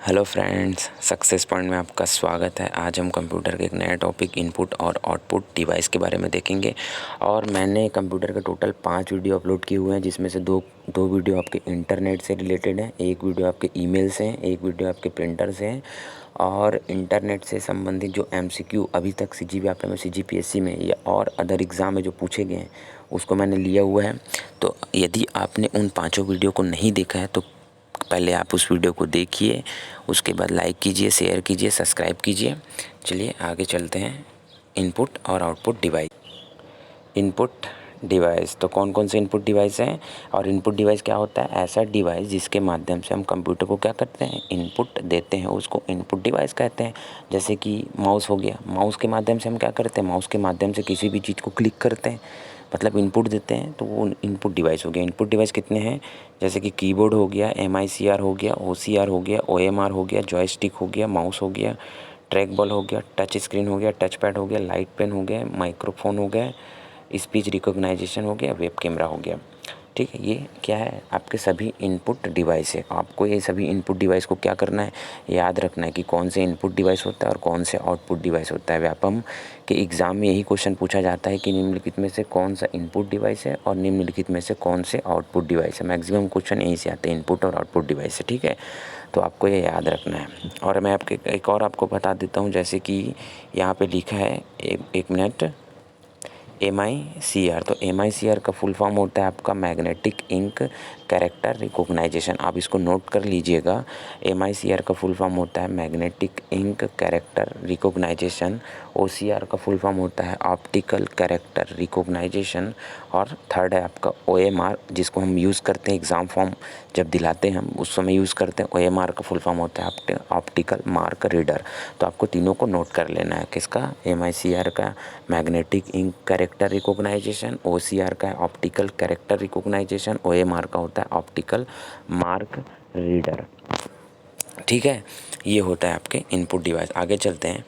Hello friends, success point में आपका स्वागत है। आज हम कंप्यूटर के एक नया टॉपिक इनपुट और आउटपुट डिवाइस के बारे में देखेंगे। और मैंने कंप्यूटर के टोटल 5 वीडियो अपलोड किए हुए हैं, जिसमें से दो वीडियो आपके इंटरनेट से रिलेटेड है, एक वीडियो आपके ईमेल से है, एक वीडियो आपके प्रिंटर से है। और इंटरनेट से संबंधित जो MCQ अभी तक CGP में CGPSC में या और अदर एग्ज़ाम में जो पूछे गए हैं उसको मैंने लिया हुआ है। तो यदि आपने उन 5 वीडियो को नहीं देखा है तो पहले आप उस वीडियो को देखिए, उसके बाद लाइक कीजिए, शेयर कीजिए, सब्सक्राइब कीजिए। चलिए आगे चलते हैं। इनपुट और आउटपुट डिवाइस। इनपुट डिवाइस तो कौन कौन से इनपुट डिवाइस हैं? और इनपुट डिवाइस क्या होता है? ऐसा डिवाइस जिसके माध्यम से हम कंप्यूटर को क्या करते हैं, इनपुट देते हैं, उसको इनपुट डिवाइस कहते हैं। जैसे कि माउस हो गया, माउस के माध्यम से हम क्या करते हैं, माउस के माध्यम से किसी भी चीज़ को क्लिक करते हैं, मतलब इनपुट देते हैं, तो वो इनपुट डिवाइस हो गया। इनपुट डिवाइस कितने हैं? जैसे कि कीबोर्ड हो गया, MICR हो गया, OCR हो गया, OMR हो गया, जॉयस्टिक हो गया, माउस हो गया, ट्रैक बॉल हो गया, टच स्क्रीन हो गया, टच पैड हो गया, लाइट पेन हो गया, माइक्रोफोन हो गया, स्पीच रिकॉग्नाइजेशन हो गया, वेब कैमरा हो गया। ठीक है, ये क्या है? आपके सभी इनपुट डिवाइस है। आपको ये सभी इनपुट डिवाइस को क्या करना है, याद रखना है कि कौन से इनपुट डिवाइस होता है और कौन से आउटपुट डिवाइस होता है। व्यापम के एग्ज़ाम में यही क्वेश्चन पूछा जाता है कि निम्नलिखित में से कौन सा इनपुट डिवाइस है और निम्नलिखित में से कौन से आउटपुट डिवाइस है। मैक्सिमम क्वेश्चन यहीं से आते हैं, इनपुट और आउटपुट डिवाइस से। ठीक है, तो आपको ये याद रखना है। और मैं एक और आपको बता देता हूँ, जैसे कि यहाँ पे लिखा है, एक मिनट, MICR। तो MICR का फुल फॉर्म होता है आपका मैग्नेटिक इंक कैरेक्टर रिकॉग्नाइजेशन। आप इसको नोट कर लीजिएगा। MICR का फुल फॉर्म होता है magnetic ink character recognition. OCR का फुल फॉर्म होता है ऑप्टिकल कैरेक्टर रिकॉग्नाइजेशन। और थर्ड है आपका OMR, जिसको हम यूज़ करते हैं एग्ज़ाम फॉर्म जब दिलाते हैं हम उस समय यूज़ करते हैं। OMR का फुल फॉर्म होता है ऑप्टिकल मार्क रीडर। तो आपको तीनों को नोट कर लेना है। किसका? MICR का magnetic ink character recognition, OCR का है ऑप्टिकल कैरेक्टर रिकॉग्नाइजेशन, OMR का होता है ऑप्टिकल मार्क रीडर। ठीक है, ये होता है आपके इनपुट डिवाइस। आगे चलते हैं।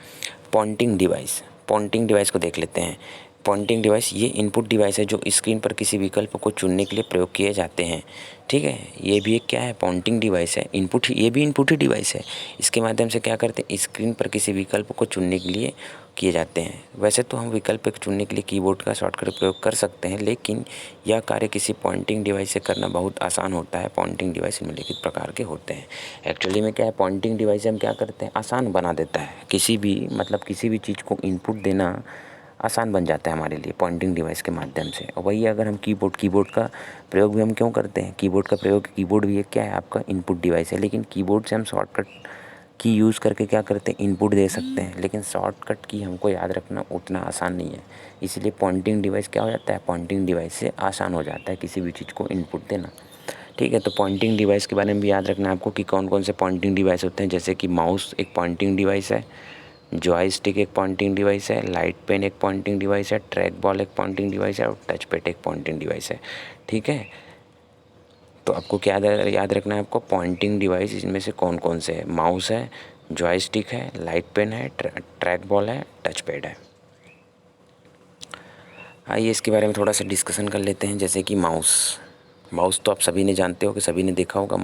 Pointing device. पॉइंटिंग डिवाइस को देख लेते हैं। पॉइंटिंग डिवाइस ये इनपुट डिवाइस है जो स्क्रीन पर किसी विकल्प को चुनने के लिए प्रयोग किए जाते हैं। ठीक है, ये भी एक क्या है, पॉइंटिंग डिवाइस है। इनपुट, ये भी इनपुट ही डिवाइस है। इसके माध्यम से क्या करते हैं, स्क्रीन पर किसी विकल्प को चुनने के लिए किए जाते हैं। वैसे तो हम विकल्प को चुनने के लिए कीबोर्ड का शॉर्टकट प्रयोग कर सकते हैं, लेकिन यह कार्य किसी पॉइंटिंग डिवाइस से करना बहुत आसान होता है। पॉइंटिंग डिवाइस निम्नलिखित प्रकार के होते हैं। एक्चुअली में क्या है, पॉइंटिंग डिवाइस से हम क्या करते हैं, आसान बना देता है। किसी भी चीज़ को इनपुट देना आसान बन जाता है हमारे लिए पॉइंटिंग डिवाइस के माध्यम से। और वही अगर हम कीबोर्ड का प्रयोग भी हम क्यों करते हैं, कीबोर्ड भी एक क्या है, आपका इनपुट डिवाइस है। लेकिन कीबोर्ड से हम शॉर्टकट की यूज़ करके क्या करते हैं, इनपुट दे सकते हैं, लेकिन शॉर्टकट की हमको याद रखना उतना आसान नहीं है। इसलिए पॉइंटिंग डिवाइस क्या हो जाता है, पॉइंटिंग डिवाइस से आसान हो जाता है किसी भी चीज़ को इनपुट देना। ठीक है, तो पॉइंटिंग डिवाइस के बारे में भी याद रखना है आपको कि कौन कौन से पॉइंटिंग डिवाइस होते हैं। जैसे कि माउस एक पॉइंटिंग डिवाइस है, जॉयस्टिक एक पॉइंटिंग डिवाइस है, लाइट पेन एक पॉइंटिंग डिवाइस है, ट्रैक बॉल एक पॉइंटिंग डिवाइस है और टच पैड एक पॉइंटिंग डिवाइस है। ठीक है, तो आपको क्या याद रखना है, आपको पॉइंटिंग डिवाइस इसमें से कौन कौन से है। माउस है, जॉयस्टिक है, लाइट पेन है, ट्रैक बॉल है, टच पैड है। आइए इसके बारे में थोड़ा सा डिस्कशन कर लेते हैं। जैसे कि माउस तो आप सभी ने जानते हो कि सभी ने देखा होगा।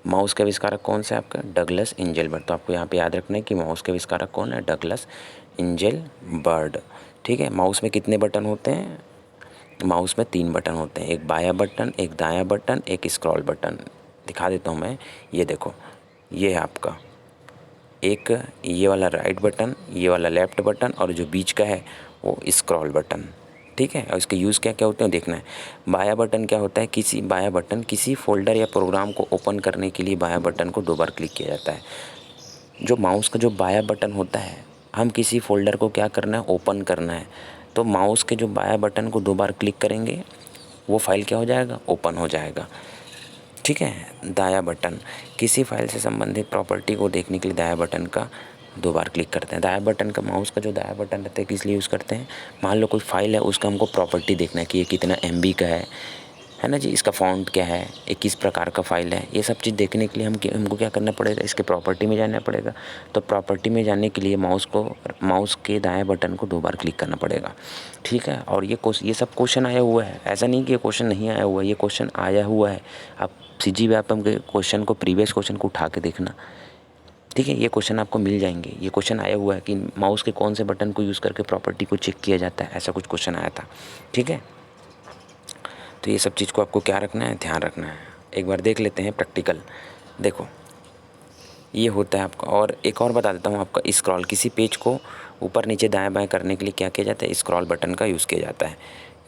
माउस का आविष्कारक कौन सा है आपका, डगलस एंजेलबर्ट। तो आपको यहाँ पे याद रखना है कि माउस के आविष्कारक कौन है, डगलस एंजेलबर्ट। ठीक है, माउस में कितने बटन होते हैं, माउस में 3 बटन होते हैं, एक बायां बटन, एक दायां बटन, एक स्क्रॉल बटन। दिखा देता हूँ मैं, ये देखो, ये है आपका एक ये वाला राइट बटन, ये वाला लेफ्ट बटन और जो बीच का है वो स्क्रॉल बटन। ठीक है, और इसके यूज़ क्या क्या होते हैं देखना है। बायां बटन क्या होता है, बायां बटन किसी फोल्डर या प्रोग्राम को ओपन करने के लिए बायां बटन को 2 बार क्लिक किया जाता है। जो माउस का जो बायां बटन होता है, हम किसी फोल्डर को क्या करना है, ओपन करना है, तो माउस के जो बायां बटन को 2 बार क्लिक करेंगे वो फाइल क्या हो जाएगा, ओपन हो जाएगा। ठीक है, दायां बटन किसी फाइल से संबंधित प्रॉपर्टी को देखने के लिए दायां बटन का 2 बार क्लिक करते हैं। दायां बटन का, माउस का जो दायां बटन रहता है किस लिए यूज़ करते हैं, मान लो कोई फाइल है, उसका हमको प्रॉपर्टी देखना है कि ये कितना MB का है ना जी, इसका फ़ॉन्ट क्या है, ये किस प्रकार का फ़ाइल है, ये सब चीज़ देखने के लिए हमको क्या करना पड़ेगा, इसके प्रॉपर्टी में जाना पड़ेगा। तो प्रॉपर्टी में जाने के लिए माउस के दाएं बटन को 2 बार क्लिक करना पड़ेगा। ठीक है, और ये सब क्वेश्चन आया हुआ है, ऐसा नहीं कि ये क्वेश्चन नहीं आया हुआ है, ये क्वेश्चन आया हुआ है। आप CG व्यापम के क्वेश्चन को, प्रीवियस क्वेश्चन को उठा के देखना, ठीक है, ये क्वेश्चन आपको मिल जाएंगे। ये क्वेश्चन आया हुआ है कि माउस के कौन से बटन को यूज़ करके प्रॉपर्टी को चेक किया जाता है, ऐसा कुछ क्वेश्चन आया था। ठीक है, तो ये सब चीज़ को आपको क्या रखना है, ध्यान रखना है। एक बार देख लेते हैं प्रैक्टिकल। देखो ये होता है आपका, और एक और बता देता हूँ आपका, स्क्रॉल, किसी पेज को ऊपर नीचे दाएं बाएं करने के लिए क्या किया जाता है, स्क्रॉल बटन का यूज़ किया जाता है।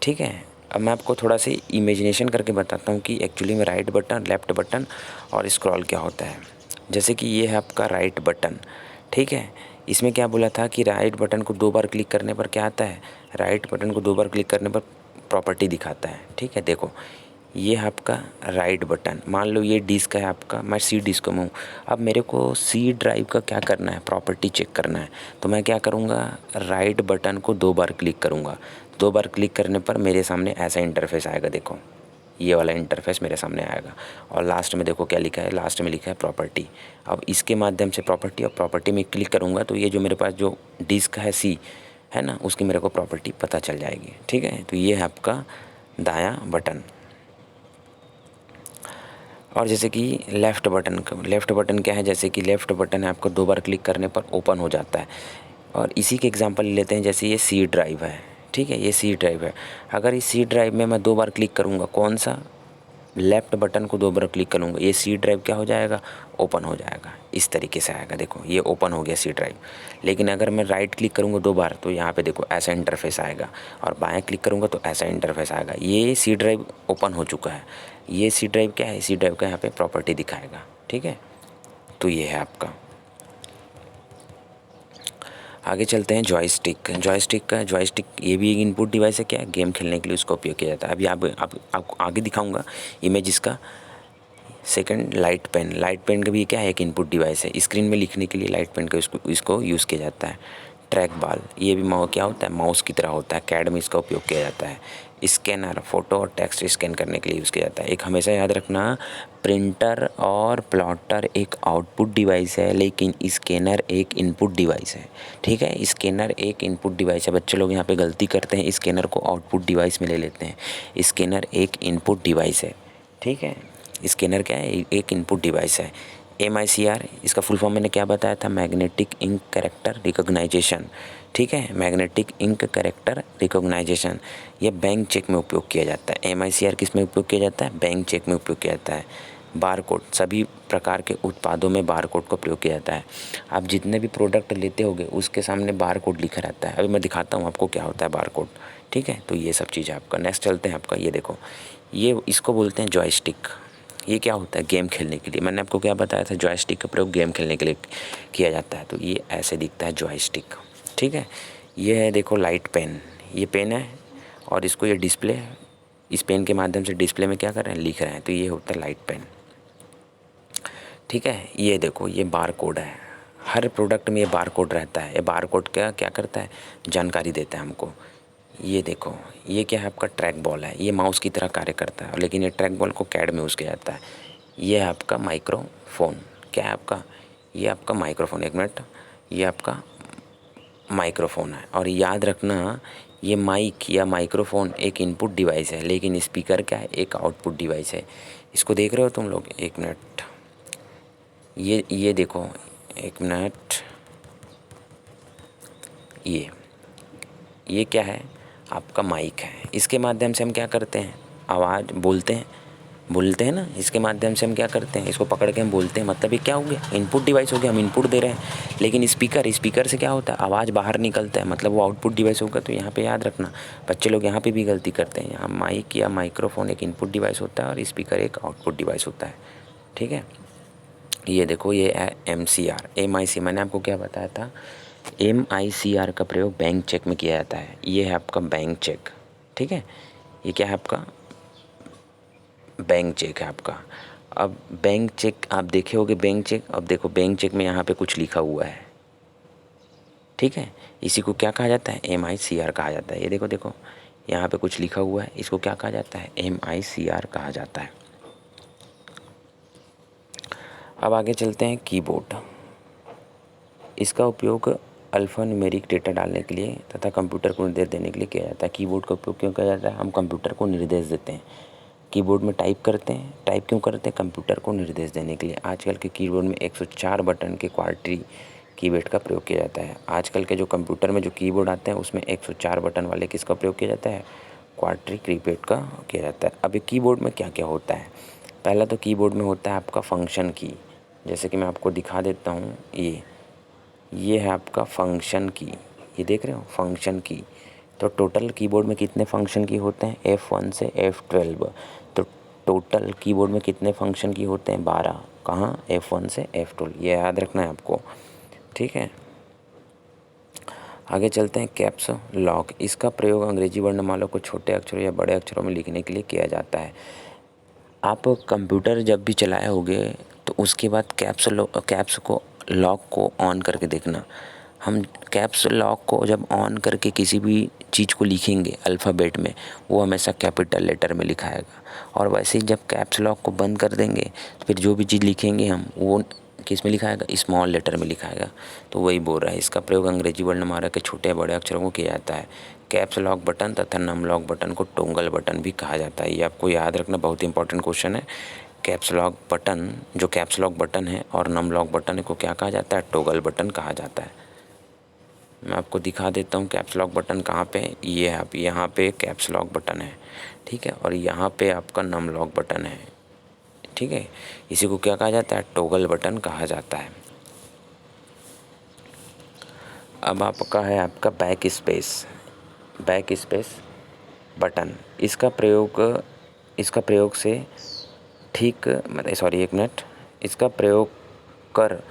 ठीक है, अब मैं आपको थोड़ा सा इमेजिनेशन करके बताता हूँ कि एक्चुअली में राइट बटन, लेफ़्ट बटन और स्क्रॉल क्या होता है। जैसे कि ये है आपका राइट बटन। ठीक है, इसमें क्या बोला था कि राइट बटन को 2 बार क्लिक करने पर क्या आता है, राइट बटन को 2 बार क्लिक करने पर प्रॉपर्टी दिखाता है। ठीक है, देखो ये है आपका राइट बटन। मान लो ये डिस्क है आपका, मैं सी डिस्क में हूँ। अब मेरे को सी ड्राइव का क्या करना है, प्रॉपर्टी चेक करना है। तो मैं क्या करूँगा, राइट बटन को 2 बार क्लिक करूँगा। 2 बार क्लिक करने पर मेरे सामने ऐसा इंटरफेस आएगा। देखो ये वाला इंटरफेस मेरे सामने आएगा, और लास्ट में देखो क्या लिखा है, लास्ट में लिखा है प्रॉपर्टी। अब इसके माध्यम से प्रॉपर्टी, और प्रॉपर्टी में क्लिक करूँगा तो ये जो मेरे पास जो डिस्क है सी है ना, उसकी मेरे को प्रॉपर्टी पता चल जाएगी। ठीक है, तो ये है आपका दायां बटन। और जैसे कि लेफ़्ट बटन क्या है, जैसे कि लेफ़्ट बटन है आपको 2 बार क्लिक करने पर ओपन हो जाता है। और इसी के एग्जांपल ले लेते हैं, जैसे ये सी ड्राइव है। ठीक है, ये सी ड्राइव है। अगर इस सी ड्राइव में मैं 2 बार क्लिक करूँगा, कौन सा, लेफ़्ट बटन को 2 बार क्लिक करूँगा, ये सी ड्राइव क्या हो जाएगा, ओपन हो जाएगा। इस तरीके से आएगा। देखो ये ओपन हो गया सी ड्राइव। लेकिन अगर मैं राइट क्लिक करूँगा 2 बार तो यहाँ पे देखो ऐसा इंटरफेस आएगा, और बाएं क्लिक करूँगा तो ऐसा इंटरफेस आएगा। ये सी ड्राइव ओपन हो चुका है। ये सी ड्राइव क्या है, सी ड्राइव का यहाँ पे प्रॉपर्टी दिखाएगा। ठीक है, तो ये है आपका। आगे चलते हैं जॉयस्टिक ये भी एक इनपुट डिवाइस है। क्या है, गेम खेलने के लिए उसका उपयोग किया जाता है। अभी आपको आगे दिखाऊंगा इमेज इसका। सेकंड, लाइट पेन का भी क्या है, एक इनपुट डिवाइस है। स्क्रीन में लिखने के लिए लाइट पेन का इसको यूज़ किया जाता है। ट्रैक बॉल, ये भी क्या होता है, माउस की तरह होता है। कैड में इसका उपयोग किया जाता है। स्कैनर, फ़ोटो और टेक्स्ट स्कैन करने के लिए यूज़ किया जाता है। एक हमेशा याद रखना, प्रिंटर और प्लॉटर एक आउटपुट डिवाइस है, लेकिन स्कैनर एक इनपुट डिवाइस है। ठीक है, स्कैनर एक इनपुट डिवाइस है। बच्चे लोग यहाँ पे गलती करते हैं, स्कैनर को आउटपुट डिवाइस में ले लेते हैं। स्कैनर एक इनपुट डिवाइस है। ठीक है, स्कैनर क्या है, एक इनपुट डिवाइस है। MICR, इसका फुल फॉर्म मैंने क्या बताया था, मैग्नेटिक इंक कैरेक्टर रिकॉग्नाइजेशन। ठीक है, मैग्नेटिक इंक कैरेक्टर रिकॉग्नाइजेशन, ये बैंक चेक में उपयोग किया जाता है। MICR किस में उपयोग किया जाता है, बैंक चेक में उपयोग किया जाता है। बारकोड, सभी प्रकार के उत्पादों में बारकोड का प्रयोग किया जाता है। आप जितने भी प्रोडक्ट लेते होगे उसके सामने बारकोड लिखा रहता है। अभी मैं दिखाता हूँ आपको क्या होता है बारकोड। ठीक है, तो ये सब चीज़ है आपका। नेक्स्ट चलते हैं आपका, ये देखो, ये इसको बोलते हैं जॉयस्टिक। ये क्या होता है, गेम खेलने के लिए। मैंने आपको क्या बताया था, जॉयस्टिक का प्रयोग गेम खेलने के लिए किया जाता है। तो ये ऐसे दिखता है जॉयस्टिक। ठीक है, ये है देखो लाइट पेन, ये पेन है, और इसको ये डिस्प्ले है। इस पेन के माध्यम से डिस्प्ले में क्या कर रहे हैं, लिख रहे हैं। तो ये होता है लाइट पेन। ठीक है, ये देखो ये बार कोड है। हर प्रोडक्ट में ये बार कोड रहता है। ये बार कोड क्या करता है, जानकारी देता है हमको। ये देखो, ये क्या है आपका, ट्रैक बॉल है। ये माउस की तरह कार्य करता है, लेकिन ये ट्रैक बॉल को कैड में यूज़ किया जाता है। ये है आपका माइक्रोफोन। क्या है आपका, ये आपका माइक्रोफोन, एक मिनट, ये आपका माइक्रोफोन है। और याद रखना, ये माइक या माइक्रोफोन एक इनपुट डिवाइस है, लेकिन स्पीकर क्या है, एक आउटपुट डिवाइस है। इसको देख रहे हो तुम लोग, एक मिनट, ये देखो, एक मिनट, ये क्या है, आपका माइक है। इसके माध्यम से हम क्या करते हैं, आवाज़ बोलते हैं ना। इसके माध्यम से हम क्या करते हैं, इसको पकड़ के हम बोलते हैं। मतलब ये क्या हो गया, इनपुट डिवाइस हो गया, हम इनपुट दे रहे हैं। लेकिन स्पीकर से क्या होता है, आवाज़ बाहर निकलता है, मतलब वो आउटपुट डिवाइस होगा। तो यहाँ पे याद रखना, बच्चे लोग यहाँ पे भी गलती करते हैं। यहाँ माइक या माइक्रोफोन एक इनपुट डिवाइस होता है, और स्पीकर एक आउटपुट डिवाइस होता है। ठीक है, ये देखो, ये है MIC। मैंने आपको क्या बताया था, MICR का प्रयोग बैंक चेक में किया जाता है। ये है आपका बैंक चेक। ठीक है, ये क्या है आपका, बैंक चेक है आपका। अब बैंक चेक आप देखे होगे, बैंक चेक। अब देखो बैंक चेक में यहाँ पे कुछ लिखा हुआ है। ठीक है, इसी को क्या कहा जाता है, MICR कहा जाता है। ये देखो यहाँ पे कुछ लिखा हुआ है, इसको क्या कहा जाता है, MICR कहा जाता है। अब आगे चलते हैं कीबोर्ड। इसका उपयोग अल्फ़ा न्यूमेरिक डेटा डालने के लिए तथा कंप्यूटर को निर्देश देने के लिए किया जाता है। कीबोर्ड का उपयोग क्यों किया जाता है, हम कंप्यूटर को निर्देश देते हैं। कीबोर्ड में टाइप करते हैं। टाइप क्यों करते हैं? कंप्यूटर को निर्देश देने के लिए। आजकल के कीबोर्ड में 104 बटन के क्वाड्री कीबोर्ड का प्रयोग किया जाता है। आजकल के जो कंप्यूटर में जो कीबोर्ड आते हैं उसमें 104 बटन वाले किसका प्रयोग किया जाता है? क्वाड्री कीबोर्ड का किया जाता है। अभी कीबोर्ड में क्या क्या होता है? पहला तो कीबोर्ड में होता है आपका फंक्शन की, जैसे कि मैं आपको दिखा देता हूँ। ये है आपका फंक्शन की, ये देख रहे हो फंक्शन की। तो टोटल कीबोर्ड में कितने फंक्शन की होते हैं? F1 से F12। तो टोटल कीबोर्ड में कितने फंक्शन की होते हैं? 12। कहाँ? F1 से F12, ये याद रखना है आपको, ठीक है। आगे चलते हैं। कैप्स लॉक, इसका प्रयोग अंग्रेजी वर्णमाला को छोटे अक्षरों या बड़े अक्षरों में लिखने के लिए किया जाता है। आप कंप्यूटर जब भी चलाए होगे तो उसके बाद कैप्स को लॉक को ऑन करके देखना। हम कैप्स लॉक को जब ऑन करके किसी भी चीज़ को लिखेंगे अल्फ़ाबेट में, वो हमेशा कैपिटल लेटर में लिखाएगा। और वैसे ही जब कैप्स लॉक को बंद कर देंगे तो फिर जो भी चीज़ लिखेंगे हम, वो किस में लिखाएगा? स्मॉल लेटर में लिखाएगा। तो वही बोल रहा है, इसका प्रयोग अंग्रेजी वर्णमाला के छोटे या बड़े अक्षरों को किया जाता है। कैप्स लॉक बटन तथा नम लॉक बटन को टोगल बटन भी कहा जाता है। ये आपको याद रखना, बहुत इंपॉर्टेंट क्वेश्चन है। कैप्स लॉक बटन, जो कैप्स लॉक बटन है और नम लॉक बटन को क्या कहा जाता है? टोगल बटन कहा जाता है। मैं आपको दिखा देता हूँ कैप्स लॉक बटन कहाँ पे। ये है, आप यहाँ पे कैप्स लॉक बटन है, ठीक है, और यहाँ पे आपका नम लॉक बटन है, ठीक है। इसी को क्या कहा जाता है? टोगल बटन कहा जाता है। अब आपका है आपका बैक स्पेस बटन। इसका प्रयोग से ठीक, मतलब सॉरी एक मिनट, इसका प्रयोग कर,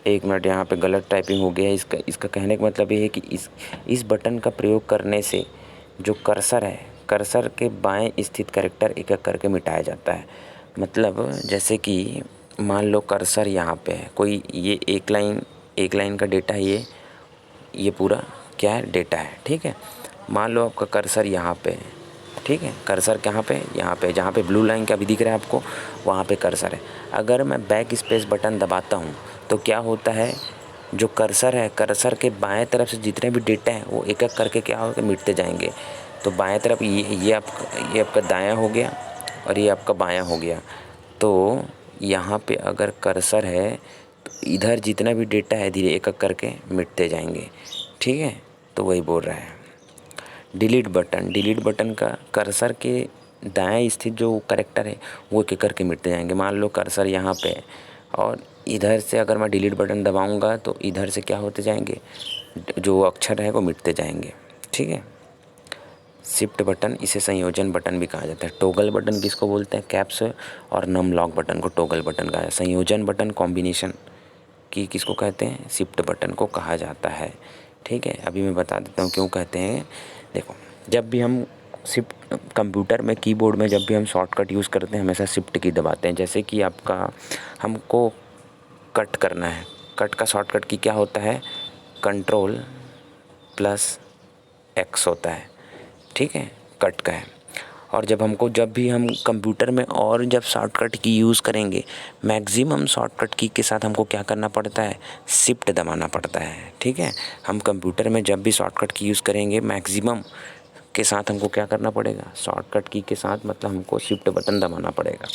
एक मिनट, यहाँ पे गलत टाइपिंग हो गया है। इसका कहने का मतलब ये है कि इस बटन का प्रयोग करने से जो कर्सर है, कर्सर के बाएं स्थित कैरेक्टर एक एक करके मिटाया जाता है। मतलब जैसे कि मान लो कर्सर यहाँ पे है, कोई ये एक लाइन का डेटा है, ये पूरा क्या है? डेटा है, ठीक है। मान लो आपका कर्सर यहाँ पे है, ठीक है। कर्सर कहाँ पे? यहाँ पे, जहाँ पे ब्लू लाइन का भी दिख रहा है आपको, वहाँ पे कर्सर है। अगर मैं बैक स्पेस बटन दबाता हूँ तो क्या होता है? जो कर्सर है, कर्सर के बाएं तरफ से जितने भी डेटा है वो एक एक करके क्या होगा? मिटते जाएंगे। तो बाएं तरफ ये आपका दायां हो गया और ये आपका बायां हो गया। तो यहाँ पे अगर कर्सर है तो इधर जितना भी डेटा है धीरे एक एक करके मिटते जाएंगे, ठीक है। तो वही बोल रहा है। डिलीट बटन का कर्सर के दाएं स्थित जो कैरेक्टर है वो एक एक करके मिटते जाएंगे। मान लो कर्सर यहाँ पे है और इधर से अगर मैं डिलीट बटन दबाऊंगा तो इधर से क्या होते जाएंगे? जो अक्षर है वो मिटते जाएंगे, ठीक है। शिफ्ट बटन, इसे संयोजन बटन भी कहा जाता है। टोगल बटन किसको बोलते हैं? कैप्स और नम लॉक बटन को टोगल बटन कहा जाता है। संयोजन बटन कॉम्बिनेशन की किसको कहते हैं? शिफ्ट बटन को कहा जाता है, ठीक है। अभी मैं बता देता हूँ क्यों कहते हैं। देखो, जब भी हम शिफ्ट कंप्यूटर में कीबोर्ड में जब भी हम शॉर्टकट यूज़ करते हैं हमेशा शिफ्ट की दबाते हैं। जैसे कि आपका हमको कट करना है, कट का शॉर्टकट की क्या होता है? कंट्रोल प्लस एक्स होता है, ठीक है, कट का है। और जब भी हम कंप्यूटर में और जब शॉर्टकट की यूज़ करेंगे, मैक्सिमम शॉर्टकट की के साथ हमको क्या करना पड़ता है? शिफ्ट दबाना पड़ता है, ठीक है। हम कंप्यूटर में जब भी शॉर्टकट की यूज़ करेंगे मैक्सिमम के साथ हमको क्या करना पड़ेगा? शॉर्टकट की के साथ मतलब हमको शिफ्ट बटन दबाना पड़ेगा,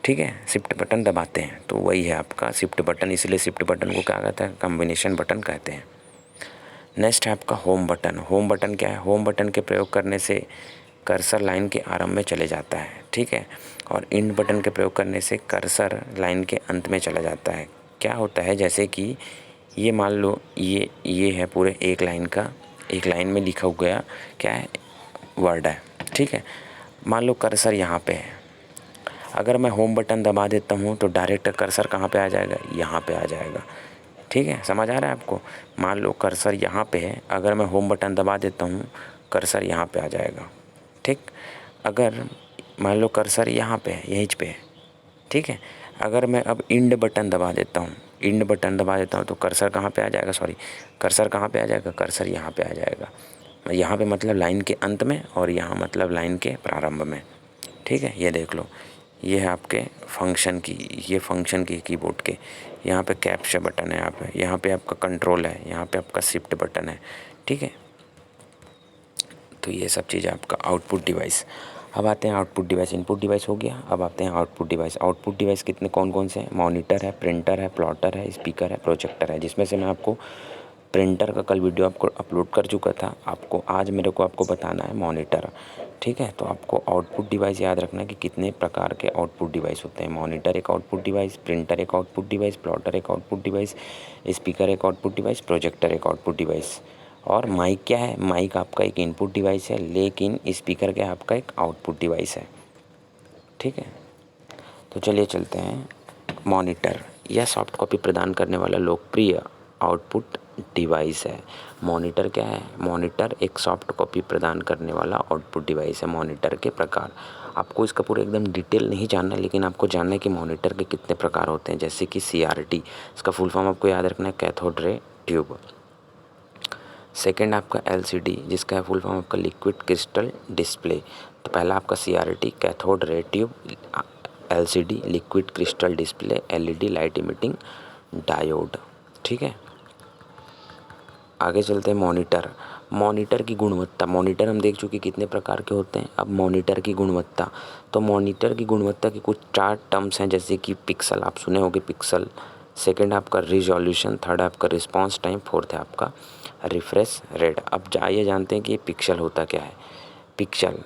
ठीक है। शिफ्ट बटन दबाते हैं तो वही है आपका शिफ्ट बटन, इसलिए शिफ्ट बटन को क्या कहता है? कॉम्बिनेशन बटन कहते हैं। नेक्स्ट है आपका होम बटन। होम बटन क्या है? होम बटन के प्रयोग करने से कर्सर लाइन के आरंभ में चले जाता है, ठीक है। और इंड बटन के प्रयोग करने से कर्सर लाइन के अंत में चला जाता है। क्या होता है? जैसे कि ये मान लो ये है पूरे एक लाइन में लिखा हुआ क्या है? वर्ड है, ठीक है। मान लो कर्सर यहाँ पे है, अगर मैं होम बटन दबा देता हूँ तो डायरेक्ट कर्सर कहाँ पे आ जाएगा? यहाँ पे आ जाएगा, ठीक है। समझ आ रहा है आपको? मान लो कर्सर यहाँ पे है, अगर मैं होम बटन दबा देता हूँ कर्सर यहाँ पे आ जाएगा, ठीक। अगर मान लो कर्सर यहाँ पे है, यहीं पे है, ठीक है। अगर मैं अब इंड बटन दबा देता हूँ तो कर्सर कहाँ पे आ जाएगा? कर्सर कहाँ पे आ जाएगा? कर्सर यहाँ पे आ जाएगा। यहाँ पे मतलब लाइन के अंत में और यहाँ मतलब लाइन के प्रारंभ में, ठीक है। ये देख लो, ये है आपके फंक्शन की कीबोर्ड के। यहाँ पे कैप्चर बटन है, यहाँ पे आपका कंट्रोल है, यहाँ पे आपका शिफ्ट बटन है, ठीक है। तो ये सब चीज़ आपका आउटपुट डिवाइस। अब आते हैं आउटपुट डिवाइस। इनपुट डिवाइस हो गया, अब आते हैं आउटपुट डिवाइस। आउटपुट डिवाइस कितने कौन कौन से हैं? मॉनिटर है, प्रिंटर है, प्लॉटर है, स्पीकर है, प्रोजेक्टर है। जिसमें से मैं आपको प्रिंटर का कल वीडियो आपको अपलोड कर चुका था। आज मेरे को आपको बताना है मॉनिटर। ठीक है, तो आपको आउटपुट डिवाइस याद रखना है कि कितने प्रकार के आउटपुट डिवाइस होते हैं। मॉनिटर एक आउटपुट डिवाइस, प्रिंटर एक आउटपुट डिवाइस, प्लॉटर एक आउटपुट डिवाइस, स्पीकर एक आउटपुट डिवाइस, प्रोजेक्टर एक आउटपुट डिवाइस। और माइक क्या है? माइक आपका एक इनपुट डिवाइस है, लेकिन स्पीकर क्या है? आपका एक आउटपुट डिवाइस है। ठीक है, तो चलिए चलते हैं। मॉनिटर यह सॉफ्ट कॉपी प्रदान करने वाला लोकप्रिय आउटपुट डिवाइस है। मॉनिटर क्या है? मॉनिटर एक सॉफ्ट कॉपी प्रदान करने वाला आउटपुट डिवाइस है। मॉनिटर के प्रकार आपको इसका पूरा एकदम डिटेल नहीं जानना है, लेकिन आपको जानना है कि मॉनिटर के कितने प्रकार होते हैं। जैसे कि CRT, इसका फुल फॉर्म आपको याद रखना है, कैथोड रे ट्यूब। सेकेंड आपका LCD, जिसका फुल फॉर्म आपका लिक्विड क्रिस्टल डिस्प्ले। तो पहला आपका CRT cathode ray tube, LCD liquid crystal display, LED light emitting diode. ठीक है, आगे चलते हैं मॉनिटर। मॉनिटर की गुणवत्ता। मॉनिटर हम देख चुके कितने प्रकार के होते हैं। अब मॉनिटर की गुणवत्ता, तो मॉनिटर की गुणवत्ता की कुछ 4 टर्म्स हैं, जैसे कि पिक्सल, आप सुने होंगे पिक्सल। सेकंड आपका रिजोल्यूशन, थर्ड आपका रिस्पांस टाइम, फोर्थ है आपका रिफ्रेश रेट। अब आइए जानते हैं कि ये पिक्सल होता क्या है। पिक्सल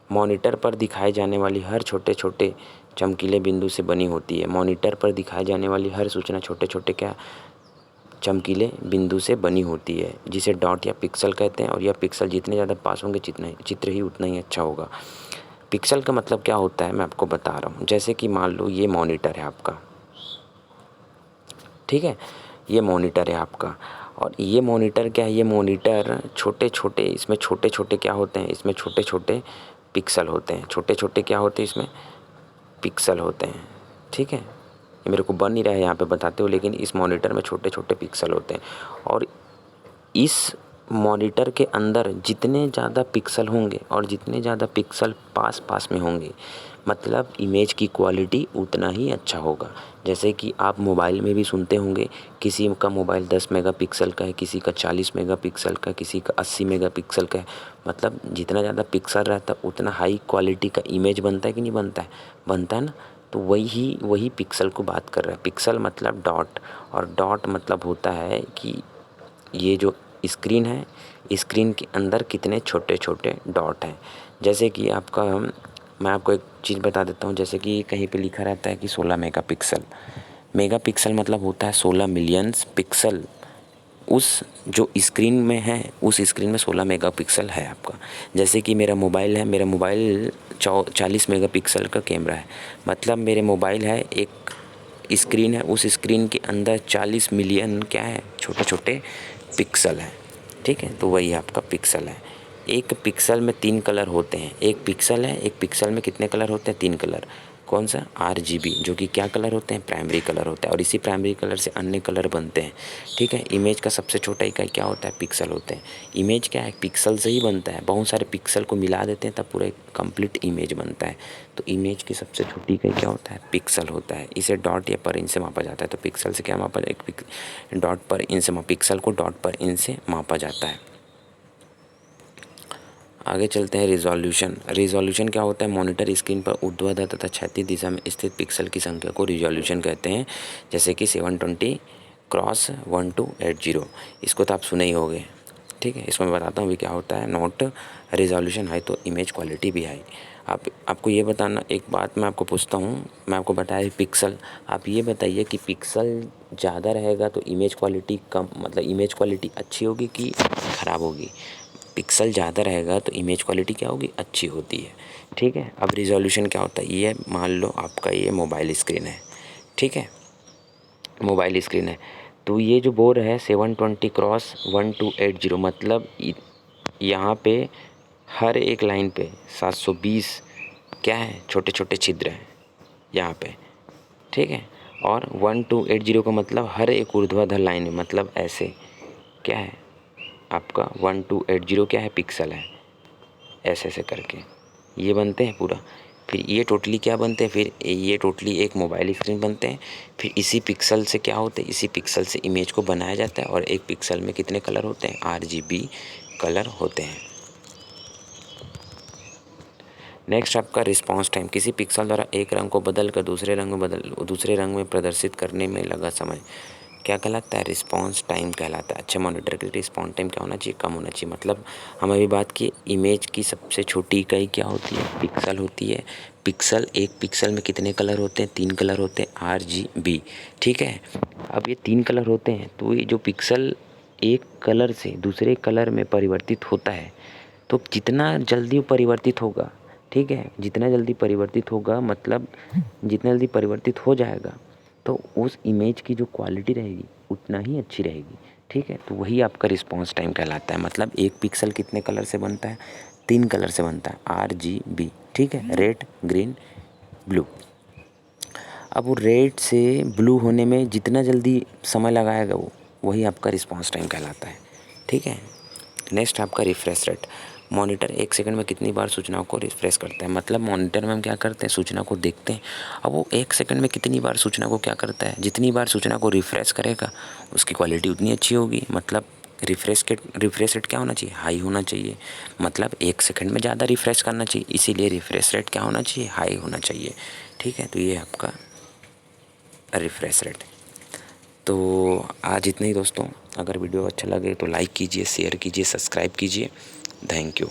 मॉनिटर पर दिखाए जाने वाली हर छोटे छोटे चमकीले बिंदु से बनी होती है। मॉनिटर पर दिखाई जाने वाली हर सूचना छोटे छोटे क्या चमकीले बिंदु से बनी होती है, जिसे डॉट या पिक्सल कहते हैं। और यह पिक्सल जितने ज़्यादा पास होंगे चित्र ही उतना ही अच्छा होगा। पिक्सल का मतलब क्या होता है मैं आपको बता रहा हूँ। जैसे कि मान लो ये मॉनिटर है आपका, ठीक है, ये मॉनिटर है आपका। और ये मॉनिटर क्या है? ये मॉनिटर छोटे छोटे, इसमें छोटे छोटे क्या होते हैं? इसमें छोटे छोटे पिक्सल होते हैं। छोटे छोटे क्या होते हैं? इसमें पिक्सल होते हैं। ठीक है, ये मेरे को बन नहीं रहा है यहाँ पे बताते हो, लेकिन इस मॉनिटर में छोटे छोटे पिक्सल होते हैं। और इस मॉनिटर के अंदर जितने ज़्यादा पिक्सल होंगे और जितने ज़्यादा पिक्सल पास पास में होंगे, मतलब इमेज की क्वालिटी उतना ही अच्छा होगा। जैसे कि आप मोबाइल में भी सुनते होंगे, किसी का मोबाइल 10 मेगापिक्सल का है, किसी का 40 मेगापिक्सल का, किसी का 80 मेगापिक्सल का है। मतलब जितना ज़्यादा पिक्सल रहता है उतना हाई क्वालिटी का इमेज बनता है कि नहीं बनता है? बनता है ना। तो वही पिक्सल को बात कर रहा है। पिक्सल मतलब डॉट, और डॉट मतलब होता है कि ये जो स्क्रीन है, स्क्रीन के अंदर कितने छोटे छोटे डॉट हैं। जैसे कि आपका, मैं आपको एक चीज़ बता देता हूँ। जैसे कि कहीं पे लिखा रहता है कि 16 मेगापिक्सल। मेगापिक्सल मतलब होता है 16 मिलियंस पिक्सल। उस जो स्क्रीन में है, उस स्क्रीन में 16 मेगापिक्सल है आपका। जैसे कि मेरा मोबाइल है, मेरा मोबाइल 40 मेगापिक्सल का कैमरा है। मतलब मेरे मोबाइल है, एक स्क्रीन है, उस स्क्रीन के अंदर 40 मिलियन क्या है? छोटे छोटे पिक्सल है। ठीक है, तो वही आपका पिक्सल है। एक पिक्सल में 3 कलर होते हैं। एक पिक्सल है, एक पिक्सल में कितने कलर होते हैं? 3 कलर। कौन सा? RGB, जो कि क्या कलर होते हैं? प्राइमरी कलर होता है। और इसी प्राइमरी कलर से अन्य कलर बनते हैं। ठीक है, इमेज का सबसे छोटा इकाई क्या होता है? पिक्सल होते हैं। इमेज क्या है? पिक्सल से ही बनता है। बहुत सारे पिक्सल को मिला देते हैं तब पूरा एक कंप्लीट इमेज बनता है। तो इमेज की सबसे छोटी इकाई क्या होता है? पिक्सल होता है। इसे डॉट या पर इंच से मापा जाता है। तो पिक्सल से क्या मापा जाए? डॉट पर इंच से पिक्सल को डॉट पर इंच से मापा जाता है। आगे चलते हैं रिजोल्यूशन। रिजोल्यूशन क्या होता है? मॉनिटर स्क्रीन पर ऊर्ध्वाधर तथा क्षैतिज दिशा में स्थित पिक्सल की संख्या को रिजोल्यूशन कहते हैं। जैसे कि 720x1280, इसको तो आप सुने ही होंगे। ठीक है, इसमें मैं बताता हूँ भी क्या होता है। नोट रिजोल्यूशन हाई तो इमेज क्वालिटी भी हाई। आपको ये बताना, एक बात मैं आपको पूछता हूँ, मैं आपको बताया पिक्सल, आप ये बताइए कि पिक्सल ज़्यादा रहेगा तो इमेज क्वालिटी कम, मतलब इमेज क्वालिटी अच्छी होगी कि ख़राब होगी? पिक्सल ज़्यादा रहेगा तो इमेज क्वालिटी क्या होगी? अच्छी होती है। ठीक है, अब रिजोल्यूशन क्या होता है? ये मान लो आपका ये मोबाइल स्क्रीन है। ठीक है, मोबाइल स्क्रीन है, तो ये जो बोर्ड है 720x1280, मतलब यहाँ पे हर एक लाइन पे 720 क्या है? छोटे छोटे छिद्र हैं यहाँ पे। ठीक है, और 1280 का मतलब हर एक ऊर्ध्वाधर लाइन में, मतलब ऐसे क्या है आपका 1280 क्या है? पिक्सल है। ऐसे ऐसे करके ये बनते हैं पूरा। फिर ये टोटली क्या बनते हैं? फिर ये टोटली एक मोबाइल स्क्रीन बनते हैं। फिर इसी पिक्सल से क्या होते हैं? इसी पिक्सल से इमेज को बनाया जाता है। और एक पिक्सल में कितने कलर होते हैं? RGB कलर होते हैं। नेक्स्ट आपका रिस्पॉन्स टाइम, किसी पिक्सल द्वारा एक रंग को बदल कर दूसरे रंग में प्रदर्शित करने में लगा समय क्या कहलाता है? रिस्पॉन्स टाइम कहलाता है। अच्छा, मॉनिटर की रिस्पॉन्स टाइम क्या होना चाहिए? कम होना चाहिए। मतलब हम अभी बात की इमेज की सबसे छोटी इकाई क्या होती है? पिक्सल होती है। पिक्सल, एक पिक्सल में कितने कलर होते हैं? 3 कलर होते हैं, RGB। ठीक है, अब ये 3 कलर होते हैं, तो ये जो पिक्सल एक कलर से दूसरे कलर में परिवर्तित होता है, तो जितना जल्दी वो परिवर्तित होगा, ठीक है, जितना जल्दी परिवर्तित होगा मतलब जितना जल्दी परिवर्तित हो जाएगा, तो उस इमेज की जो क्वालिटी रहेगी उतना ही अच्छी रहेगी। ठीक है, तो वही आपका रिस्पॉन्स टाइम कहलाता है। मतलब एक पिक्सल कितने कलर से बनता है? 3 कलर से बनता है, RGB। ठीक है, रेड, ग्रीन, ब्लू। अब वो रेड से ब्लू होने में जितना जल्दी समय लगाएगा वो, वही आपका रिस्पॉन्स टाइम कहलाता है। ठीक है, नेक्स्ट आपका रिफ्रेश रेट। मॉनिटर 1 सेकंड में कितनी बार सूचनाओं को रिफ्रेश करता है? मतलब मॉनिटर में हम क्या करते हैं? सूचना को देखते हैं। अब वो 1 सेकंड में कितनी बार सूचना को क्या करता है? जितनी बार सूचना को रिफ्रेश करेगा उसकी क्वालिटी उतनी अच्छी होगी। मतलब रिफ्रेश रेट क्या होना चाहिए? हाई होना चाहिए। मतलब 1 सेकंड में ज़्यादा रिफ्रेश करना चाहिए, इसीलिए रिफ्रेश रेट क्या होना चाहिए? हाई होना चाहिए। ठीक है, तो ये आपका रिफ्रेश रेट। तो आज इतना ही दोस्तों। अगर वीडियो अच्छा लगे तो लाइक कीजिए, शेयर कीजिए, सब्सक्राइब कीजिए। Thank you.